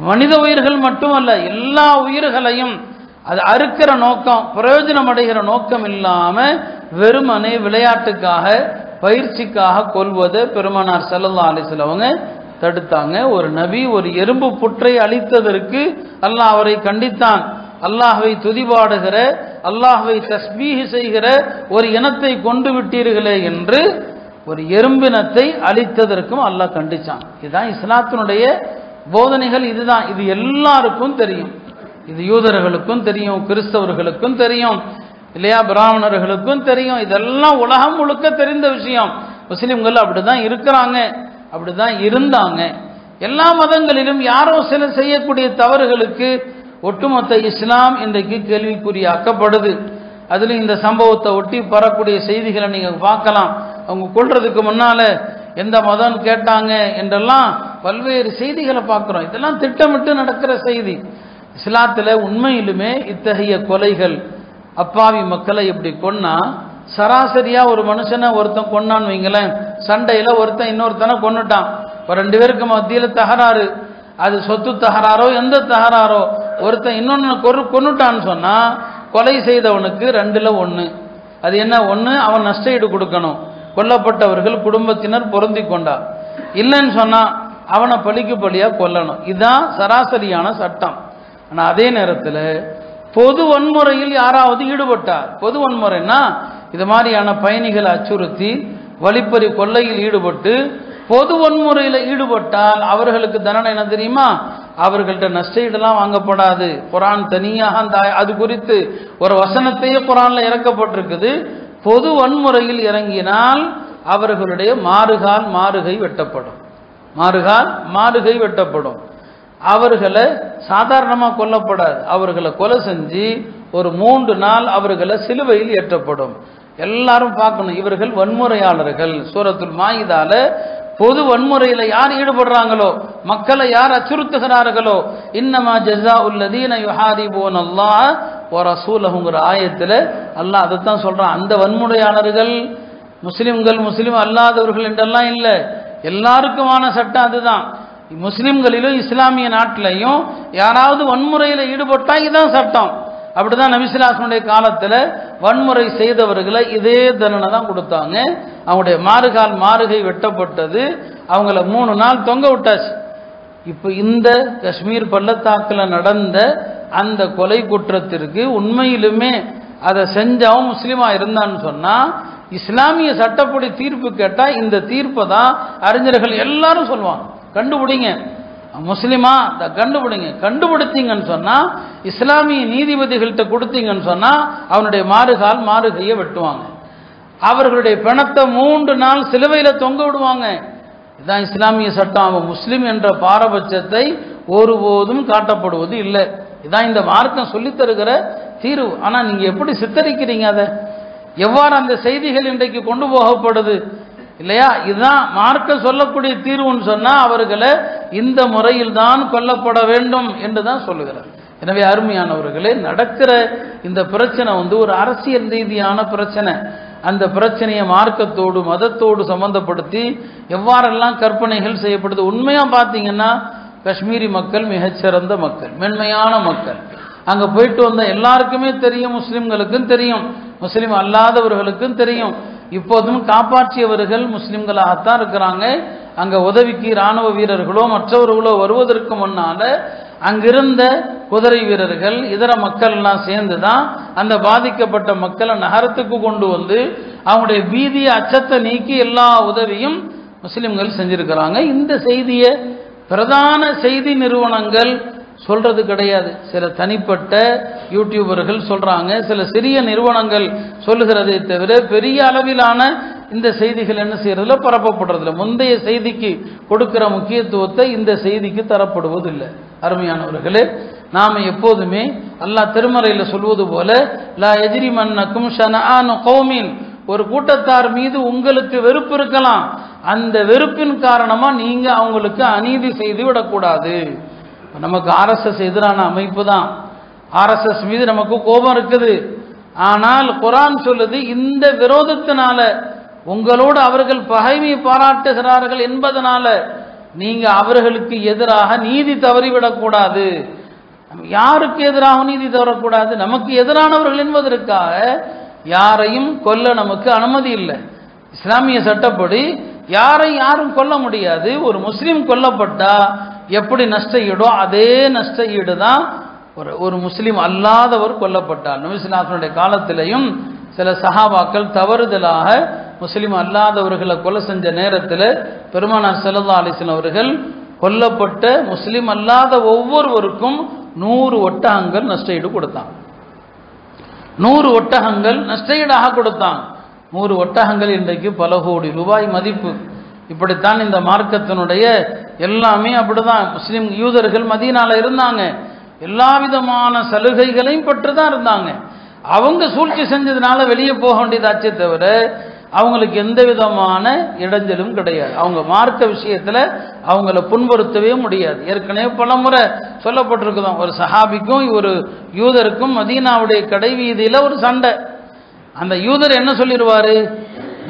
மனித உயிர்கள் மட்டுமல்ல, எல்லா உயிர்களையும் அது அறுக்கிற நோக்கம், பிரயோஜனம் அடைகிற நோக்கம் இல்லாம வெறுமனே விளையாட்டுக்காக பயிற்சிக்காக கொல்வதை பெருமானார் ஸல்லல்லாஹு அலைஹி வஸல்லம் அவங்க தடுத்தாங்க. ஒரு நபி ஒரு எறும்பு புற்றை அழித்ததற்கு அல்லாஹ் அவரை கண்டித்தான். அல்லாஹ்வை துதிபாடுகிற, அல்லாஹ்வை தஸ்பீஹ் செய்கிற ஒரு இனத்தை கொண்டு விட்டீர்களே என்று ஒரு எறும்பினத்தை அழித்ததற்கும் அல்லாஹ் கண்டிச்சான். இதுதான் இஸ்லாத்தினுடைய போதனைகள். இதுதான், இது எல்லாருக்கும் தெரியும். இது யூதர்களுக்கும் தெரியும், கிறிஸ்தவர்களுக்கும் தெரியும் இல்லையா, பிராமணர்களுக்கும் தெரியும். இதெல்லாம் உலகம் முழுக்க தெரிந்த விஷயம். முஸ்லிம்கள் அப்படிதான் இருக்கிறாங்க, அப்படிதான் இருந்தாங்க. எல்லா மதங்களிலும் யாரோ சில செய்யக்கூடிய தவறுகளுக்கு ஒட்டுமொத்த இஸ்லாம் இன்றைக்கு கேள்விக்குறியாக்கப்படுது. அதுல இந்த சம்பவத்தை ஒட்டி பரக்கூடிய செய்திகளை நீங்க பார்க்கலாம். அவங்க கொள்றதுக்கு முன்னால எந்த மதம் கேட்டாங்க என்றெல்லாம் பல்வேறு செய்திகளை பார்க்கிறோம். இதெல்லாம் திட்டமிட்டு நடக்கிற செய்தி. இஸ்லாத்தில் உண்மையிலுமே இத்தகைய கொலைகள், அப்பாவி மக்களை இப்படி கொன்னா, சராசரியா ஒரு மனுஷனை ஒருத்தன் கொன்னான்னு வைங்களேன், சண்டையில ஒருத்தன் இன்னொருத்தனை கொன்னுட்டான், இப்போ 2 பேருக்கு மத்தியில் தகராறு, அது சொத்து தகராறோ எந்த தகராறோ, ஒருத்தன் இன்னொன்னு கொன்னுட்டான்னு சொன்னா கொலை செய்தவனுக்கு 2ல் 1. அது என்ன, 1 அவன் நஷ்டஈடு கொடுக்கணும், கொல்லப்பட்டவர்கள் குடும்பத்தினர் பொருந்தி கொண்டார். இல்லைன்னு சொன்னா அவனை பழிக்கு பழியா கொல்லணும். இதுதான் சராசரியான சட்டம். ஆனால் அதே நேரத்தில் பொது வன்முறையில் யாராவது ஈடுபட்டார், பொது வன்முறைன்னா இது மாதிரியான பயணிகளை அச்சுறுத்தி வழிப்பறி கொள்ளையில் ஈடுபட்டு பொது வன்முறையில் ஈடுபட்டால் அவர்களுக்கு தண்டனை என்ன தெரியுமா, அவர்கள்ட்ட நஷ்டஈடெல்லாம் வாங்கப்படாது. குர்ஆன் தனியாக அந்த அது குறித்து ஒரு வசனத்தையே குர்ஆன்ல இறக்கப்பட்டிருக்குது. பொது வன்முறையில் இறங்கினால் அவர்களுடைய மாறுகால் மாறுகை வெட்டப்படும், மாறுகால் மாறுகை வெட்டப்படும். அவர்களை சாதாரணமாக கொல்லப்படாது, அவர்களை கொலை செஞ்சு ஒரு 3 நாள் அவர்களை சிலுவையில் ஏற்றப்படும். எல்லாரும் பார்க்கணும், இவர்கள் வன்முறையாளர்கள். சூரத்துல் மாயிதால பொது வன்முறையில் யார் ஈடுபடுறாங்களோ, மக்களை யார் அச்சுறுத்துகிறார்களோ, இன்னமா ஜஸாஉல் லதீன யுஹாரிபூனல்லாஹ வ ரசூலஹுங்கிற ஆயத்தில் அல்லாஹ் அதைத்தான் சொல்றான். அந்த வன்முறையாளர்கள் முஸ்லிம்கள், முஸ்லிம் அல்லாதவர்கள் என்றெல்லாம் இல்லை, எல்லாருக்குமான சட்டம் அதுதான். முஸ்லிம்களிலும் இஸ்லாமிய நாட்டிலையும் யாராவது வன்முறையில் ஈடுபட்டா இதுதான் சட்டம். அப்படிதான் நபி ஸல்லல்லாஹு அலைஹி வஸல்லம் காலத்தில் வன்முறை செய்தவர்களை இதே தண்டனை தான் கொடுத்தாங்க. அவங்களுடைய மாறுகால் மாறுகை வெட்டப்பட்டது, அவங்கள 3 நாள் தொங்க விட்டாச்சு. இப்போ இந்த காஷ்மீர் பள்ளத்தாக்கில் நடந்த அந்த கொலை குற்றத்திற்கு உண்மையிலுமே அதை செஞ்சவன் முஸ்லீமா இருந்தான்னு சொன்னா, இஸ்லாமிய சட்டப்படி தீர்ப்பு கேட்டால் இந்த தீர்ப்பை தான் அறிஞர்கள் எல்லாரும் சொல்லுவாங்க, கண்டுபிடிங்க முஸ்லிமா கண்டுபிடிங்க. கண்டுபிடித்தீங்கன்னு சொன்னா இஸ்லாமிய நீதிபதிகள்கிட்ட கொடுத்தீங்கன்னு சொன்னா அவனுடைய மாறுகால் மாறுகையை வெட்டுவாங்க, அவர்களுடைய பிணத்தை 3 நாள் சிலுவையில் தொங்க விடுவாங்க. இதுதான் இஸ்லாமிய சட்டம். அவன் முஸ்லிம் என்ற பாரபட்சத்தை ஒருபோதும் காட்டப்படுவது இல்லை. இதான் இந்த மார்க்கம் சொல்லித் தருகிற தீர்வு. ஆனால் நீங்க எப்படி சித்தரிக்கிறீங்க, அதை எவ்வாறு அந்த செய்திகள் இன்றைக்கு கொண்டு போகப்படுது இல்லையா? இதுதான் மார்க்கம் சொல்லக்கூடிய தீர்வுன்னு சொன்னா அவர்களை இந்த முறையில் தான் கொல்லப்பட வேண்டும் என்று தான் சொல்லுகிறார். எனவே அருமையானவர்களே, நடக்கிற இந்த பிரச்சனை ஒரு அரசியல் ரீதியான பிரச்சனை. அந்த பிரச்சனையை மார்க்கத்தோடு மதத்தோடு சம்பந்தப்படுத்தி எவ்வாறெல்லாம் கற்பனைகள் செய்யப்படுது. உண்மையா பார்த்தீங்கன்னா காஷ்மீரி மக்கள் மிகச்சிறந்த மக்கள், மென்மையான மக்கள். அங்கே போயிட்டு வந்த எல்லாருக்குமே தெரியும், முஸ்லிம்களுக்கும் தெரியும், முஸ்லீம் அல்லாதவர்களுக்கும் தெரியும். இப்போதும் காப்பாற்றியவர்கள் முஸ்லிம்களாகத்தான் இருக்கிறாங்க. அங்கே உதவிக்கு இராணுவ வீரர்களோ மற்றவர்களோ வருவதற்கு முன்னால அங்கிருந்த குதிரை வீரர்கள் இதர மக்கள் எல்லாம் சேர்ந்து தான் அந்த பாதிக்கப்பட்ட மக்களை நகரத்துக்கு கொண்டு வந்து அவங்களுடைய பீதிய அச்சத்தை நீக்கி எல்லா உதவியும் முஸ்லிம்கள் செஞ்சிருக்கிறாங்க. இந்த செய்தியை பிரதான செய்தி நிறுவனங்கள் சொல்றது கிடையாது. சில தனிப்பட்ட யூடியூபர்கள் சொல்றாங்க, சில சிறிய நிறுவனங்கள் சொல்லுகிறதை தவிர பெரிய அளவிலான இந்த செய்திகள் என்ன செய்யறதுல பரப்பப்படுறதில்லை. முந்தைய செய்திக்கு கொடுக்கிற முக்கியத்துவத்தை இந்த செய்திக்கு தரப்படுவதில்லை. அருமையானவர்களே, நாம எப்போதுமே அல்லாஹ் திருமறையில் சொல்வது போல, லா யஜ்ரிமன்னக்கும் ஷனஆனு கௌமின், ஒரு கூட்டத்தார் மீது உங்களுக்கு வெறுப்பு இருக்கலாம், அந்த வெறுப்பின் காரணமா நீங்க அவங்களுக்கு அநீதி செய்து விடக்கூடாது. நமக்கு ஆர்எஸ்எஸ் எதிரான அமைப்பு தான், ஆர்எஸ்எஸ் மீது நமக்கு கோபம் இருக்குது. ஆனால் குர்ஆன் சொல்லுது, இந்த விரோதத்தினால உங்களோடு அவர்கள் பகைமை பாராட்டுகிறார்கள் என்பதனால நீங்க அவர்களுக்கு எதிராக நீதி தவறிவிடக்கூடாது. யாருக்கு எதிராக நீதி தவறக்கூடாது? நமக்கு எதிரானவர்கள் என்பதற்காக யாரையும் கொல்ல நமக்கு அனுமதி இல்லை. இஸ்லாமிய சட்டப்படி யாரும் கொல்ல முடியாது. ஒரு முஸ்லீம் கொல்லப்பட்டா எப்படி நஷ்ட ஈடோ அதே நஷ்ட ஈடு தான் ஒரு முஸ்லீம் அல்லாதவர் கொல்லப்பட்டார். நபி ஸல்லல்லாஹு அலைஹி வஸல்லம் காலத்திலையும் சில சஹாபாக்கள் தவறுதலாக முஸ்லீம் அல்லாதவர்களை கொலை செஞ்ச நேரத்தில் பெருமானார் ஸல்லல்லாஹு அலைஹி வஸல்லம் அவர்கள் கொல்லப்பட்ட முஸ்லீம் அல்லாத ஒவ்வொருவருக்கும் 100 ஒட்டகங்கள் நஷ்ட ஈடு கொடுத்தாங்க. 100 ஒட்டகங்கள் நஷ்ட ஈடாக கொடுத்தாங்க. 100 ஒட்டகங்கள் இன்றைக்கு பல கோடி ரூபாய் மதிப்பு. இப்படித்தான் இந்த மார்க்கத்தினுடைய எல்லாமே அப்படிதான். முஸ்லிம் யூதர்கள் மதீனால இருந்தாங்க, எல்லா விதமான சலுகைகளையும் பெற்று தான் இருந்தாங்க. அவங்க சூழ்ச்சி செஞ்சதுனால வெளியே போக வேண்டியதாச்சே தவிர அவங்களுக்கு எந்த விதமான இடைஞ்சலும் கிடையாது. அவங்க மார்க்க விஷயத்துல அவங்கள புண்படுத்தவே முடியாது. ஏற்கனவே பல முறை சொல்லப்பட்டிருக்குதான், ஒரு சஹாபிக்கும் ஒரு யூதருக்கும் மதீனாவுடைய கடை வீதியில ஒரு சண்டை. அந்த யூதர் என்ன சொல்லிடுவாரு,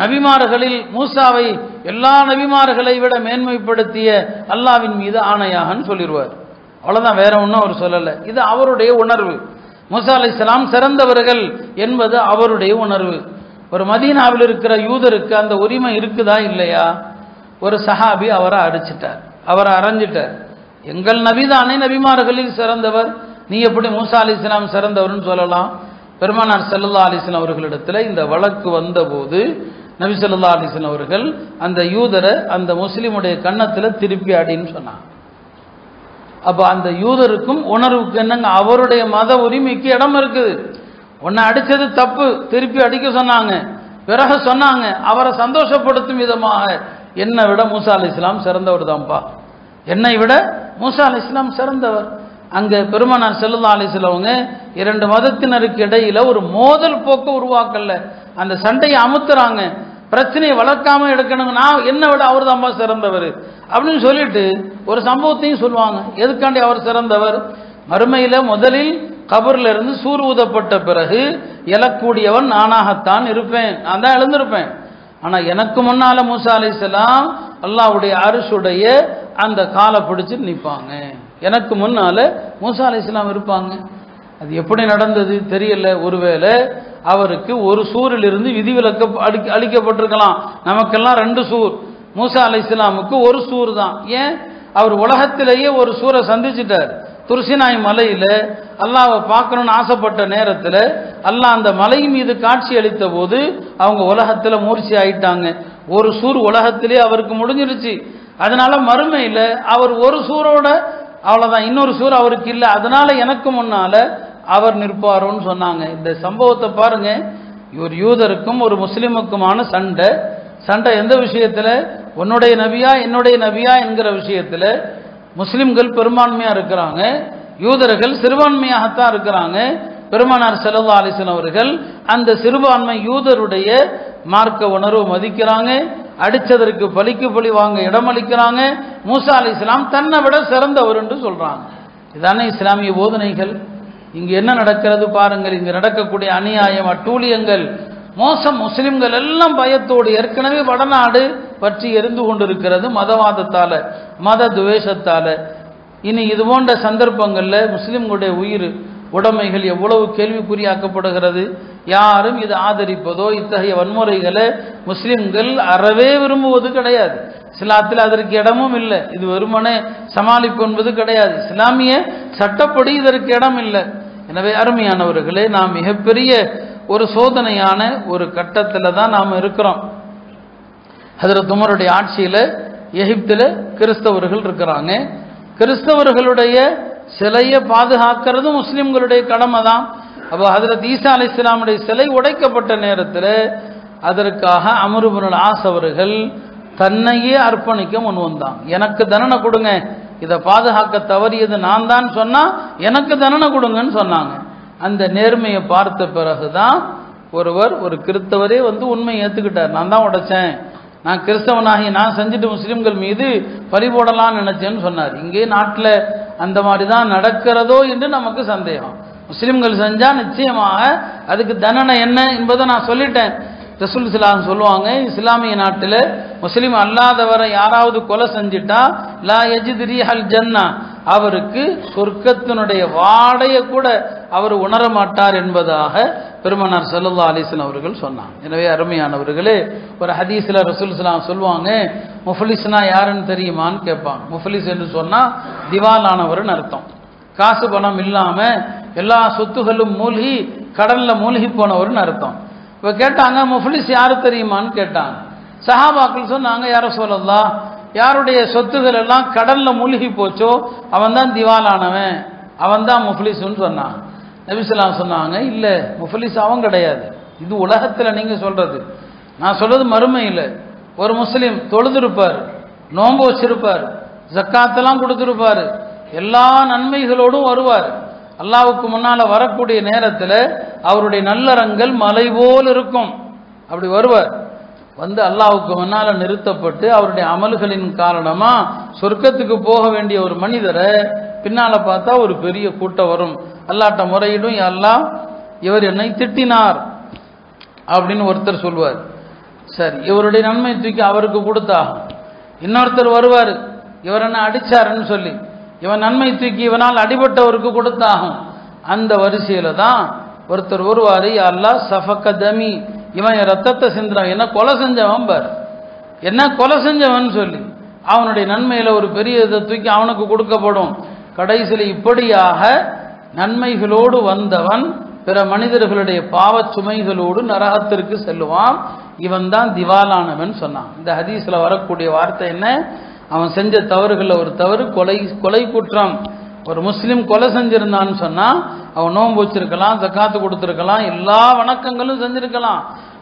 நபிமார்களில் மூசாவை எல்லா நபிமார்களை விட மேன்மைப்படுத்திய அல்லாவின் மீது ஆணையாகன்னு சொல்லிடுவார். அவ்வளவுதான், வேற ஒன்றும் அவர் சொல்லலை. இது அவருடைய உணர்வு. மூசா அலைஹிஸ்ஸலாம் சிறந்தவர்கள் என்பது அவருடைய உணர்வு. ஒரு மதீனாவில் இருக்கிற யூதருக்கு அந்த உரிமை இருக்குதா இல்லையா? ஒரு சஹாபி அவரை அடிச்சிட்டார், அவரை அரைஞ்சிட்டார். எங்கள் நபிதானே நபிமார்களில் சிறந்தவர், நீ எப்படி மூசா அலைஹிஸ்ஸலாம் சிறந்தவர்னு சொல்லலாம்? பெருமானார் ஸல்லல்லாஹு அலைஹி வஸல்லம் அவர்களிடத்தில் இந்த வழக்கு வந்தபோது நபி ஸல்லல்லாஹு அலைஹி வஸல்லம் அவர்கள் அந்த யூதரை அந்த முஸ்லிமுடைய கன்னத்தில் திருப்பி அடின்னு சொன்னாங்க. அப்போ அந்த யூதருக்கும் உணர்வுக்கு என்னங்க, அவருடைய மத உரிமைக்கு இடம் இருக்குது. உன்னை அடித்தது தப்பு, திருப்பி அடிக்க சொன்னாங்க. பிறகு சொன்னாங்க, அவரை சந்தோஷப்படுத்தும் விதமாக, என்னை விட மூசா அலைஹிஸ்ஸலாம் சிறந்தவர் தான்ப்பா, என்னை விட மூசா அலைஹிஸ்ஸலாம் சிறந்தவர். அங்கே பெருமானார் ஸல்லல்லாஹு அலைஹி வஸல்லம் அவங்க இரண்டு மதத்தினருக்கு இடையில ஒரு மோதல் போக்கு உருவாக்கல, அந்த சண்டையை அமுத்துறாங்க. பிரச்சனையை வளர்க்காம எடுக்கணுங்க, நான் என்னை விட அவர் தான்ப்பா சிறந்தவர் அப்படின்னு சொல்லிட்டு ஒரு சம்பவத்தையும் சொல்லுவாங்க. எதுக்காண்டி அவர் சிறந்தவர்? மறுமையில முதலில் கபர்ல இருந்து சூர் ஊதப்பட்ட பிறகு எழக்கூடியவன் நானாகத்தான் இருப்பேன், நான் தான் எழுந்திருப்பேன். ஆனா எனக்கு முன்னால மூசா அலைஹிஸ்ஸலாம் அல்லாஹ்வுடைய அர்ஷுடைய அந்த காலை பிடிச்சு நிற்பாங்க, எனக்கு முன்னால மூசா அலைஹிஸ்ஸலாம் இருப்பாங்க. அது எப்படி நடந்தது தெரியல. ஒருவேளை அவருக்கு ஒரு சூரிலிருந்து விதிவிலக்கு அளிக்கப்பட்டிருக்கலாம். நமக்கெல்லாம் 2 சூர், மூசா அலைஹிஸ்ஸலாமுக்கு ஒரு சூர் தான். ஏன்? அவர் உலகத்திலேயே ஒரு சூரை சந்திச்சிட்டார். துர்சினாய் மலையில அல்லாஹ்வை பார்க்கணும்னு ஆசைப்பட்ட நேரத்தில் அல்லாஹ் அந்த மலை மீது காட்சி அளித்த போது அவங்க உலகத்துல மூர்ச்சி ஆயிட்டாங்க. ஒரு சூர் உலகத்திலே அவருக்கு முடிஞ்சிருச்சு. அதனால மறுமையில அவர் ஒரு சூரோட அவ்வளவுதான், இன்னொரு சூர் அவருக்கு இல்லை. அதனால எனக்கு முன்னால அவர் நிற்பாரோன்னு சொன்னாங்க. இந்த சம்பவத்தை பாருங்க. ஒரு யூதருக்கும் ஒரு முஸ்லிமுக்குமான சண்டை எந்த விஷயத்துல? உன்னுடைய நபியா என்னுடைய நபியா என்கிற விஷயத்துல. முஸ்லிம்கள் பெரும்பான்மையா இருக்கிறாங்க, யூதர்கள் சிறுபான்மையாகத்தான் இருக்கிறாங்க. பெருமானார் ஸல்லல்லாஹு அலைஹி வஸல்லம் அவர்கள் அந்த சிறுபான்மை யூதருடைய மார்க்க உணர்வு மதிக்கிறாங்க, அடிச்சதற்கு பலிக்கு பலி வாங்க இடமளிக்கிறாங்க. மூசா அலைஹிஸ்ஸலாம் தன்னை விட சிறந்தவர் என்று சொல்றாங்க. இதானே இஸ்லாமிய போதனைகள். இங்கு என்ன நடக்கிறது பாருங்கள். இங்கு நடக்கக்கூடிய அநியாயம், அட்டூழியங்கள், மோசம். முஸ்லிம்கள் எல்லாம் பயத்தோடு ஏற்கனவே வடநாடு பற்றி எரிந்து கொண்டிருக்கிறது மதவாதத்தால, மத துவேஷத்தால. இனி இது போன்ற சந்தர்ப்பங்கள்ல முஸ்லிம்களுடைய உயிர் உடைமைகள் எவ்வளவு கேள்விக்குறியாக்கப்படுகிறது. யாரும் இதை ஆதரிப்பதோ இத்தகைய வன்முறைகளை முஸ்லிம்கள் அறவே விரும்புவது கிடையாது. இஸ்லாத்தில் அதற்கு இடமும் இல்லை. இது வெறுமனே சமாளிப்பு என்பது கிடையாது. இஸ்லாமிய சட்டப்படி இதற்கு இடம் இல்லை. எனவே அருமையானவர்களே, நாம் மிகப்பெரிய ஒரு சோதனையான ஒரு கட்டத்தில் தான் நாம் இருக்கிறோம். ஹஜ்ரத் உமருடைய ஆட்சியில் எகிப்தில் கிறிஸ்தவர்கள் இருக்கிறாங்க. கிறிஸ்தவர்களுடைய சிலையை பாதுகாக்கிறது முஸ்லிம்களுடைய கடமை தான். அப்போ ஹஜ்ரத் ஈசா அலைஹிஸ்ஸலாமுடைய சிலை உடைக்கப்பட்ட நேரத்தில் அதற்காக அம்ர் இப்னுல் ஆஸ் அவர்கள் தன்னையே அர்ப்பணிக்க முன் வந்தான். எனக்கு தண்டனை கொடுங்க, இதை பாதுகாக்க தவறியது நான் தான் சொன்னா எனக்கு தண்டனை கொடுங்கன்னு சொன்னாங்க. அந்த நேர்மையை பார்த்த பிறகுதான் ஒரு கிறிஸ்தவரே உண்மையை ஏற்றுக்கிட்டார். நான் தான் உடைச்சேன், நான் கிறிஸ்தவனாகி நான் செஞ்சுட்டு முஸ்லிம்கள் மீது பழி போடலாம்னு நினைச்சேன்னு சொன்னார். இங்கே நாட்டில் அந்த மாதிரி தான் நடக்கிறதோ என்று நமக்கு சந்தேகம். முஸ்லிம்கள் செஞ்சா நிச்சயமாக அதுக்கு தண்டனை என்ன என்பதை நான் சொல்லிட்டேன். ரசூல் ஸல்லல்லாஹு சொல்லுவாங்க, இஸ்லாமிய நாட்டில் முஸ்லீம் அல்லாதவரை யாராவது கொலை செஞ்சிட்டா லா யஜித் ரீஹல் ஜன்னா, அவருக்கு சொர்க்கத்தினுடைய வாடையை கூட அவர் உணர மாட்டார் என்பதாக பெருமானார் ஸல்லல்லாஹு அலைஹி வஸல்லம் அவர்கள் சொன்னாங்க. எனவே அருமையானவர்களே, ஒரு ஹதீஸில் ரசூல் ஸல்லல்லாஹு சொல்லுவாங்க, முஃப்லிஸ்னா யாருன்னு தெரியுமான்னு கேட்பாங்க. முஃப்லிஸ் என்று சொன்னால் திவாலானவர்னு அர்த்தம். காசு பணம் இல்லாமல் எல்லா சொத்துகளும் மூழ்கி கடலில் மூழ்கி போனவர்னு அர்த்தம். இப்போ கேட்டாங்க, முஃப்லிஸ் யாரு தெரியுமான்னு கேட்டாங்க. சஹாபாக்கள் சொன்னாங்க, யா ரசூலல்லாஹ், யாருடைய சொத்துகள் எல்லாம் கடல்ல மூழ்கி போச்சோ அவன் தான் திவாலானவன், அவன் தான் முஃப்லிஸ்ன்னு சொன்னான். நபி ஸல்லல்லாஹு அலைஹி சொன்னாங்க, இல்லை முஃப்லிஸ் அவன் கிடையாது, இது உலகத்தில் நீங்கள் சொல்றது, நான் சொல்றது மறுமையில். ஒரு முஸ்லீம் தொழுதிருப்பார், நோன்பு வச்சிருப்பார், ஜக்காத்தெல்லாம் கொடுத்துருப்பார், எல்லா நன்மைகளோடும் வருவார். அல்லாஹ்வுக்கு முன்னால் வரக்கூடிய நேரத்தில் அவருடைய நல்லறங்கள் மலை போல் இருக்கும். அப்படி வருவார், அல்லாஹ்வுக்கு முன்னால் நிறுத்தப்பட்டு அவருடைய அமல்களின் காரணமா சொர்க்கத்துக்கு போக வேண்டிய ஒரு மனிதரை பின்னால பார்த்தா ஒரு பெரிய கூட்டம் வரும். அல்லாஹ்ட்ட முறையிடும், அல்லாஹ் இவர் என்னை திட்டினார் அப்படின்னு ஒருத்தர் சொல்வார். சரி, இவருடைய நன்மை தூக்கி அவருக்கு கொடுத்தா இன்னொருத்தர் வருவார், இவர் என்ன அடிச்சாருன்னு சொல்லி இவன் நன்மை தூக்கி இவனால் அடிபட்டவருக்கு கொடுத்தாகும். அந்த வரிசையில தான் ஒருத்தர் வருவார், அல்லாஹ் சஃபக தமி, இவன் என் ரத்தத்தை சிந்துறான், என்ன கொலை செஞ்சவன் பார், என்ன கொலை செஞ்சவன் சொல்லி அவனுடைய நன்மையில ஒரு பெரிய இதை தூக்கி அவனுக்கு கொடுக்கப்படும். கடைசியில் இப்படியாக நன்மைகளோடு வந்தவன் பிற மனிதர்களுடைய பாவச் சுமைகளோடு நரகத்திற்கு செல்லுவான். இவன் தான் திவாலானவன் சொன்னான். இந்த ஹதீஸ்ல வரக்கூடிய வார்த்தை என்ன? அவன் செஞ்ச தவறுகளில் ஒரு தவறு கொலை குற்றம். ஒரு முஸ்லீம் கொலை செஞ்சிருந்தான்னு சொன்னா அவன் நோன்பு வச்சிருக்கலாம், ஜக்காத்து கொடுத்திருக்கலாம், எல்லா வணக்கங்களும் செஞ்சிருக்கலாம்.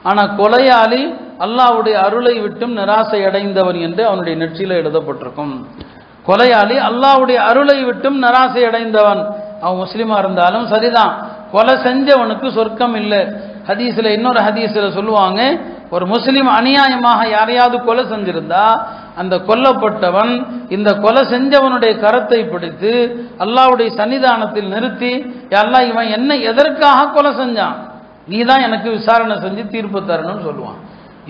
ஆனா கொலையாளி அல்லாஹ்வுடைய அருளை விட்டும் நிராசை அடைந்தவன் என்று அவனுடைய நெற்றியில எழுதப்பட்டிருக்கும். கொலையாளி அல்லாஹ்வுடைய அருளை விட்டும் நிராசை அடைந்தவன். அவன் முஸ்லீமா இருந்தாலும் சரிதான், கொலை செஞ்சவனுக்கு சொர்க்கம் இல்லை. ஹதீஸ்ல இன்னொரு ஹதீஸ்ல சொல்லுவாங்க, ஒரு முஸ்லீம் அநியாயமாக யாரையாவது கொலை செஞ்சிருந்தா அந்த கொல்லப்பட்டவன் இந்த கொலை செஞ்சவனுடைய கரத்தை பிடித்து அல்லாஹ்வுடைய சன்னிதானத்தில் நிறுத்தி, அல்லாஹ் இவன் என்ன எதற்காக கொலை செஞ்சான், நீ தான் எனக்கு விசாரணை செஞ்சு தீர்ப்பு தரணும்னு சொல்லுவான்.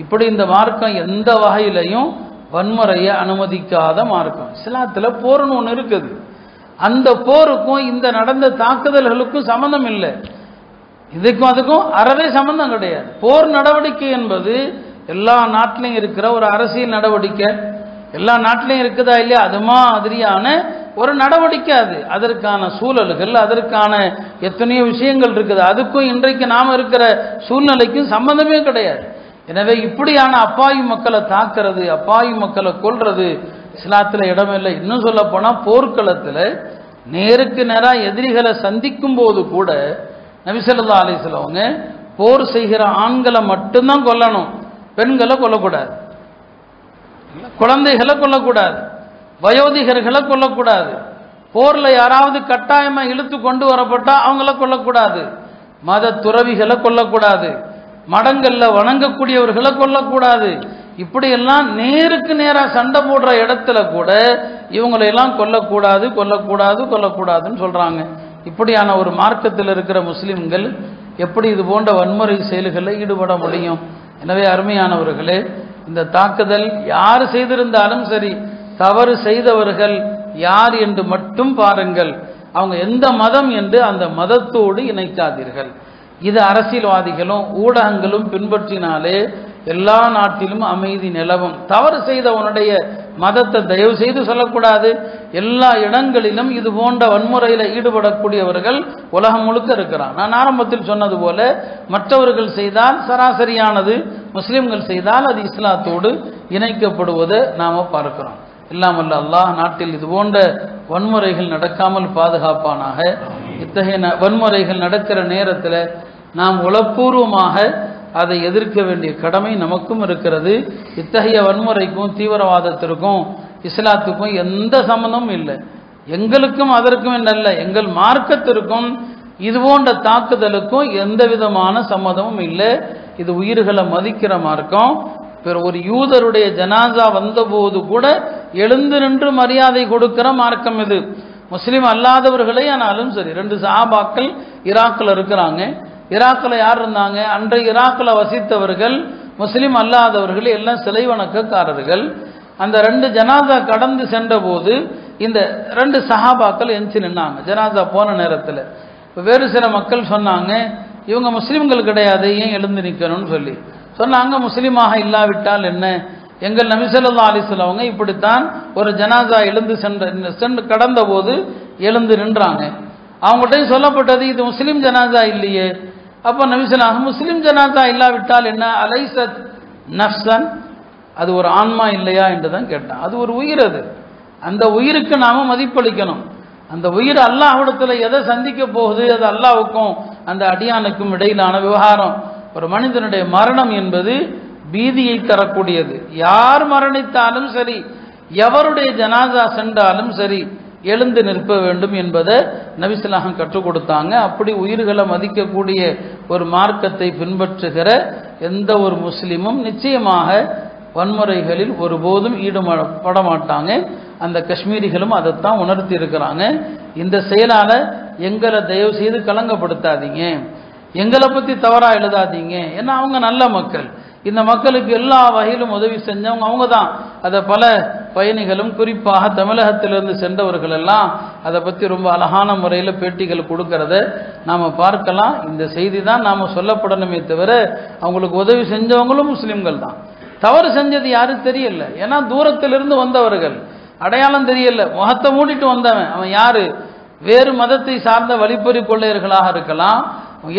இப்படி இந்த மார்க்கம் எந்த வகையிலையும் வன்முறையை அனுமதிக்காத மார்க்கம். இஸ்லாத்தில் போர்னு ஒன்று இருக்குது, அந்த போருக்கும் இந்த நடந்த தாக்குதல்களுக்கும் சம்பந்தம் இல்லை. இதுக்கும் அதுக்கும் அறவே சம்பந்தம் கிடையாது. போர் நடவடிக்கை என்பது எல்லா நாட்டிலையும் இருக்கிற ஒரு அரசியல் நடவடிக்கை, எல்லா நாட்டிலையும் இருக்குதா இல்லையா, அது மாதிரியான ஒரு நடவடிக்கை. அதற்கான சூழல்கள், அதற்கான எத்தனையோ விஷயங்கள் இருக்குது. அதுக்கும் இன்றைக்கு நாம் இருக்கிற சூழ்நிலைக்கும் சம்பந்தமே கிடையாது. எனவே இப்படியான அப்பாவி மக்களை தாக்குறது, அப்பாவி மக்களை கொல்றது இஸ்லாத்தில் இடமில்லை. இன்னும் சொல்ல போனால் போர்க்களத்தில் நேருக்கு நேராக எதிரிகளை சந்திக்கும் போது கூட நபி ஸல்லல்லாஹு அலைஹி வஸல்லம் போர் செய்கிற ஆண்களை மட்டும்தான் கொல்லணும், பெண்களை கொல்லக்கூடாது, குழந்தைகளை கொல்லக்கூடாது, வயோதிகர்களை கொல்லக்கூடாது. போர்ல யாராவது கட்டாயமா இழுத்து கொண்டு வரப்பட்டா அவங்கள கொல்லக்கூடாது, மத துறவிகளை கொல்லக்கூடாது, மடங்கள்ல வணங்கக்கூடியவர்களை கொல்லக்கூடாது. இப்படியெல்லாம் நேருக்கு நேராக சண்டை போடுற இடத்துல கூட இவங்களையெல்லாம் கொல்லக்கூடாது கொல்லக்கூடாது கொல்லக்கூடாதுன்னு சொல்றாங்க. இப்படியான ஒரு மார்க்கத்தில் இருக்கிற முஸ்லிம்கள் எப்படி இது போன்ற வன்முறை செயல்களில் ஈடுபட முடியும்? எனவே அருமையானவர்களே, இந்த தாக்குதல் யார் செய்திருந்தாலும் சரி, தவறு செய்தவர்கள் யார் என்று மட்டும் பாருங்கள், அவங்க எந்த மதம் என்று அந்த மதத்தோடு இணைக்காதீர்கள். இது அரசியல்வாதிகளும் ஊடகங்களும் பின்பற்றினாலே எல்லா நாட்டிலும் அமைதி நிலவும். தவறு செய்தவனுடைய மதத்தை தயவு செய்து சொல்லக்கூடாது. எல்லா இடங்களிலும் இது போன்ற வன்முறையில் ஈடுபடக்கூடியவர்கள் உலகம் முழுக்க இருக்கிறான். நான் ஆரம்பத்தில் சொன்னது போல மற்றவர்கள் செய்தால் சராசரியானது, முஸ்லிம்கள் செய்தால் அது இஸ்லாத்தோடு இணைக்கப்படுவதை நாம் பார்க்கிறோம். எல்லாம் வல்ல அல்லாஹ் நாட்டில் இது போன்ற வன்முறைகள் நடக்காமல் பாதுகாப்பானாக. இத்தகைய வன்முறைகள் நடக்கிற நேரத்தில் நாம் உளப்பூர்வமாக அதை எதிர்க்க வேண்டிய கடமை நமக்கும் இருக்கிறது. இத்தகைய வன்முறைக்கும் தீவிரவாதத்திற்கும் இஸ்லாத்துக்கும் எந்த சம்பந்தமும் இல்லை. எங்களுக்கும் அதற்கும் என்னல்ல, எங்கள் மார்க்கத்திற்கும் இது போன்ற தாக்குதலுக்கும் எந்த விதமான சம்மதமும் இல்லை. இது உயிர்களை மதிக்கிற மார்க்கம். ஒரு யூதருடைய ஜனாசா வந்தபோது கூட எழுந்து நின்று மரியாதை கொடுக்கிற மார்க்கம் இது. முஸ்லீம் அல்லாதவர்களே ஆனாலும் சரி, 2 சஹாபாக்கள் ஈராக்கில் இருக்கிறாங்க. ஈராக்கில் யார் இருந்தாங்க? அன்றைய ஈராக்கில் வசித்தவர்கள் முஸ்லீம் அல்லாதவர்கள் எல்லாம் சிலை வணக்கக்காரர்கள். அந்த 2 ஜனாசா கடந்து சென்ற போது இந்த 2 சஹாபாக்கள் எஞ்சி நின்னாங்க ஜனாசா போன நேரத்தில். இப்போ வேறு சில மக்கள் சொன்னாங்க, இவங்க முஸ்லீம்கள் கிடையாது, ஏன் எழுந்து நிற்கணும்னு சொல்லி சொன்னாங்க. முஸ்லீமாக இல்லாவிட்டால் என்ன? எங்கள் நபி ஸல்லல்லாஹு அலைஹி வஸல்லம் அவங்க இப்படித்தான் ஒரு ஜனாசா எழுந்து சென்று கடந்த போது எழுந்து நின்றாங்க. அவங்கள்ட்டையும் சொல்லப்பட்டது இது முஸ்லீம் ஜனாசா இல்லையே. அப்போ நபி ஸல்லல்லாஹு முஸ்லீம் ஜனாசா இல்லாவிட்டால் என்ன? அலைசத் நஃப்ஸன், அது ஒரு ஆன்மா இல்லையா என்று தான் கேட்டான். அது ஒரு உயிர். அது அந்த உயிருக்கு நாம மதிப்பளிக்கணும். அந்த உயிர் அல்லாஹ்விடத்தில் எதை சந்திக்க போகுது, அது அல்லாஹ்வுக்கும் அந்த அடியானுக்கும் இடையிலான விவகாரம். ஒரு மனிதனுடைய மரணம் என்பது பீதியை தரக்கூடியது. யார் மரணித்தாலும் சரி, எவருடைய ஜனாசா சென்றாலும் சரி, எழுந்து நிற்ப வேண்டும் என்பதை நபி ஸல்லல்லாஹு அலைஹி வஸல்லம் கற்றுக் கொடுத்தாங்க. அப்படி உயிர்களை மதிக்கக்கூடிய ஒரு மார்க்கத்தை பின்பற்றுகிற எந்த ஒரு முஸ்லிமும் நிச்சயமாக வன்முறைகளில் ஒருபோதும் ஈடுபட மாட்டாங்க. அந்த காஷ்மீரிகளும் அதைத்தான் உணர்த்தி இருக்கிறாங்க. இந்த செயலால எங்களை தயவு செய்து கலங்கப்படுத்தாதீங்க, எங்களை பற்றி தவறாக எழுதாதீங்க. ஏன்னா அவங்க நல்ல மக்கள். இந்த மக்களுக்கு எல்லா வகையிலும் உதவி செஞ்சவங்க அவங்க தான். அதை பல பயணிகளும் குறிப்பாக தமிழகத்திலிருந்து சென்றவர்கள் எல்லாம் அதை பற்றி ரொம்ப அழகான முறையில் பேட்டிகள் கொடுக்கறத நாம் பார்க்கலாம். இந்த செய்தி தான் நாம் சொல்லப்படணுமே தவிர அவங்களுக்கு உதவி செஞ்சவங்களும் முஸ்லீம்கள் தான். தவறு செஞ்சது யாரும் தெரியல. ஏன்னா தூரத்திலிருந்து வந்தவர்கள், அடையாளம் தெரியல, முகத்தை மூடிட்டு வந்தவன். அவன் யாரு? வேறு மதத்தை சார்ந்த வழிப்பறி கொள்ளையர்களாக இருக்கலாம்.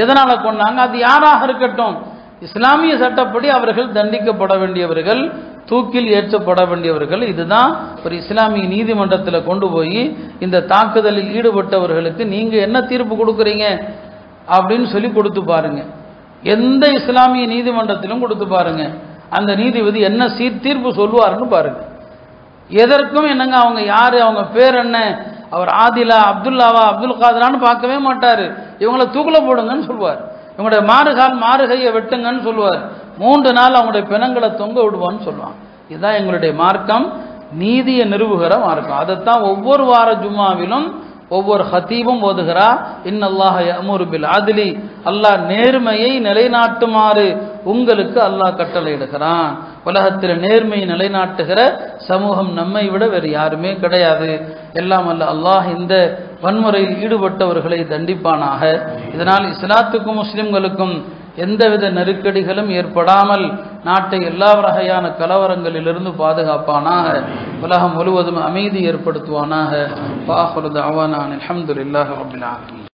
எதனால கொண்டாங்க? அது யாராக இருக்கட்டும், இஸ்லாமிய சட்டப்படி அவர்கள் தண்டிக்கப்பட வேண்டியவர்கள், தூக்கில் ஏற்றப்பட வேண்டியவர்கள். இதுதான் ஒரு இஸ்லாமிய நீதிமன்றத்தில் கொண்டு போய் இந்த தாக்குதலில் ஈடுபட்டவர்களுக்கு நீங்க என்ன தீர்ப்பு கொடுக்குறீங்க அப்படின்னு சொல்லி கொடுத்து பாருங்க. எந்த இஸ்லாமிய நீதிமன்றத்திலும் கொடுத்து பாருங்க. அந்த நீதிபதி என்ன தீர்ப்பு சொல்லுவாருன்னு பாருங்க. எதற்கும் என்னங்க அவங்க யாரு, அவங்க பேர் என்ன, அவர் ஆதிலா, அப்துல்லாவா, அப்துல் காதரான்னு பார்க்கவே மாட்டாரு. இவங்களை தூக்கில போடுங்கன்னு சொல்லுவார். இவங்களுடைய மாறுகையை வெட்டுங்கன்னு சொல்லுவார். 3 நாள் அவங்களுடைய பிணங்களை தொங்க விடுவான்னு சொல்லுவாங்க. இதுதான் எங்களுடைய மார்க்கம், நீதியை நிறுவுகிற மார்க்கம். அதைத்தான் ஒவ்வொரு வார ஜும்மாவிலும் ஒவ்வொரு ஹத்தீபும் ஓதுகிறா. இன்னல்லாஹ யஅமுரு பில் அத்லி, அல்லாஹ் நேர்மையை நிலைநாட்டுமாறு உங்களுக்கு அல்லாஹ் கட்டளையிடுகிறான். உலகத்தில் நேர்மையை நிலைநாட்டுகிற சமூகம் நம்மை விட வேறு யாருமே கிடையாது. எல்லாம் அல்ல அல்லாஹ் இந்த வன்முறையில் ஈடுபட்டவர்களை தண்டிப்பானாக. இதனால் இஸ்லாத்துக்கும் முஸ்லிம்களுக்கும் எந்தவித நெருக்கடிகளும் ஏற்படாமல் நாட்டை எல்லா வகையான கலவரங்களிலிருந்து பாதுகாப்பானாக. உலகம் முழுவதும் அமைதி ஏற்படுத்துவானாக. வாஹிரு தஅவானா அல்ஹம்துலில்லாஹி ரப்பில் ஆலமீன்.